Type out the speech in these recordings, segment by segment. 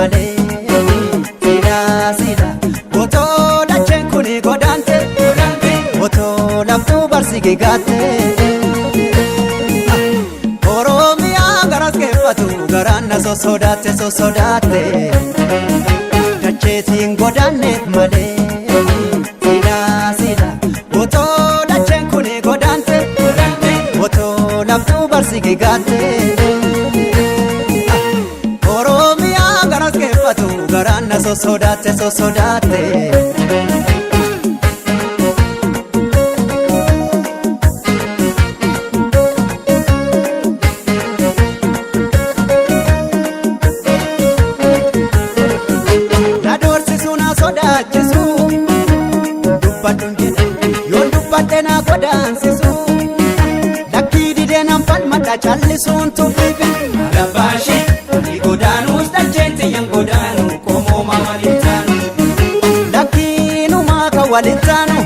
malee sida otoo dacheen kuni godaante otoo laftuu barsige gaatte Oromiyaa garas keeffatu garaan na sosodaatte dacheetiin godaanneef malee sida otoo dacheen kuni godaante otoo laftuu barsige gaatte Oromiyaa garas keeffatu garaan na sosodaatte na doorsisu na sodaachisu dubbadhuun jedhe yoon dubbadhe na godaansisu lakkii didee nan falmadha callisuun tuffifi alabaashee ni godaanus dacheetti yan godaanu qomooma walittaanu lakkiinumaa ka walittaanu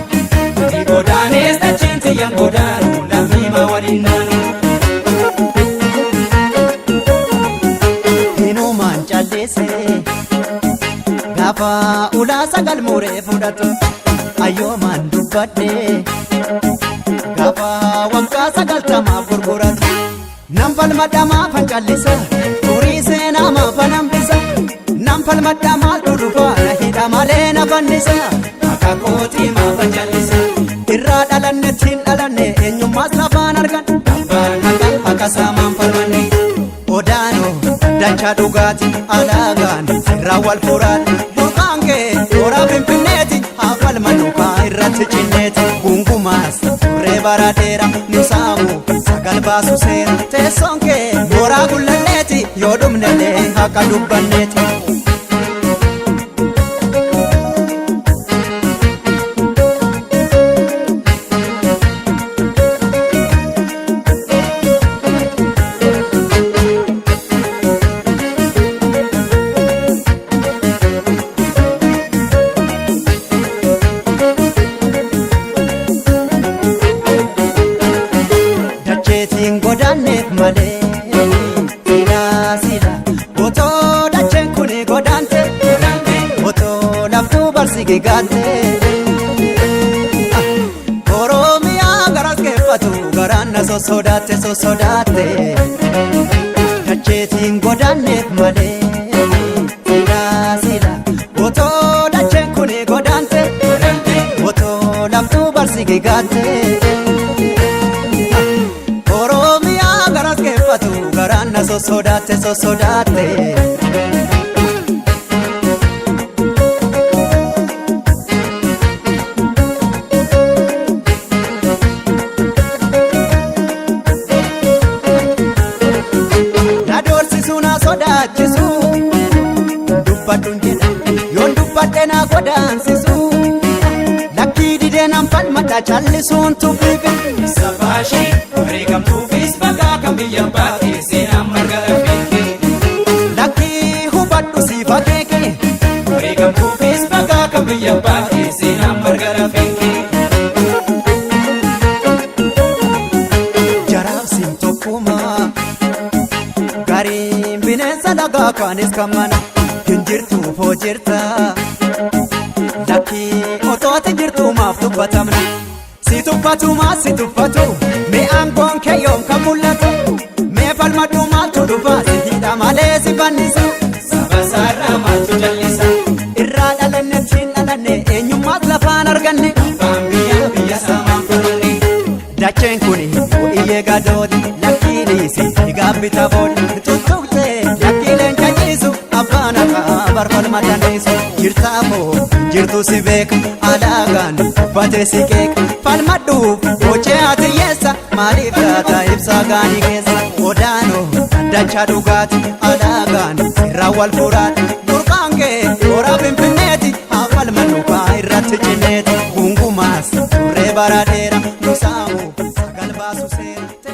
ni godaanes dacheetti yan godaanu lammiima walinnaanu hinumaan calleesse gaafa ulaa sagal muree fudhatu ayyoomaan dubbadhe gaafa waggaa 90 gurguratu nan falmadhamaa fancallisa turii seenaa maafa nambisa nan falmadhamaa dhudhufa na hidha malee na fannisa akka kootii maafa jallisa irraa dhalannettiin dhalanne eenyummaas lafaan argan abbaan haqa akka saamaan falmanne odaanoo dachaa dhugaati alaagaan irraa wal furaati burqaan kee toora finfinneeti haa falmannu kaa irratti cinneeti gungumaas turree baradeera nu saamu sagal baasu seera teessoon kee mooraa gullalleeti yoo dhumnellee haqa dubbanneeti dacheetiin godaanneef malee sida otoo dacheen kuni godaante otoo laftuu barsige gaatte Oromiyaa garas keeffatu garaan na sosodaatte dacheetiin godaanneef malee sida otoo dacheen kuni godaante otoo laftuu barsige gaatte Oromiyaa garas keeffatu garaan na sosodaatte na doorsisu na sodaachisu dubbadhuun jedhe yoon dubbadhe na godaansisu lakkii didee nan falmadha callisuun tuffifi sabaashee wareegamtuufis bagaa kan biyya baatee seenaan marga lafeekkee lakkii hubadhu siif akeekee wareegamtuufis bagaa kan biyya baatee seenaan marga lafeekkee jaraaf siin tokkumaa gariin bineensa lagaa kaanis kan mana hin jirtuuf hoo jirta lakkii otooti jirtuu maaf dubbatamna si tuffatumaa si tuffatu mee aangoon kee yoom kan mul'atu mee falmadhu maaltu dhufa si hidha malee si fannisa saba saarraa maaltu jallisa irraa dhalannettiin dhalanne eenyummaas lafaan arganne abbaan biyya saamaan falmanne dacheen kuni iyyee gadooti lakkiidhiisi gaabbita boodi tuttuqtee lakkiileen jajiisu abbaan haqaa barfalma dandeessu jirtaafoo jirtu si beeka alaagaan uffatee si keeka falmadhuuf hojii ati yeessa maaliif taata ibsaa gaanii keessa odaanoo dachaa dhugaati alaagaan irraa wal furaati burqaan kee toora finfinneeti haa falmannu kaa irratti cinneeti gungumaas turree baradeera nu saamu sagal baasu seera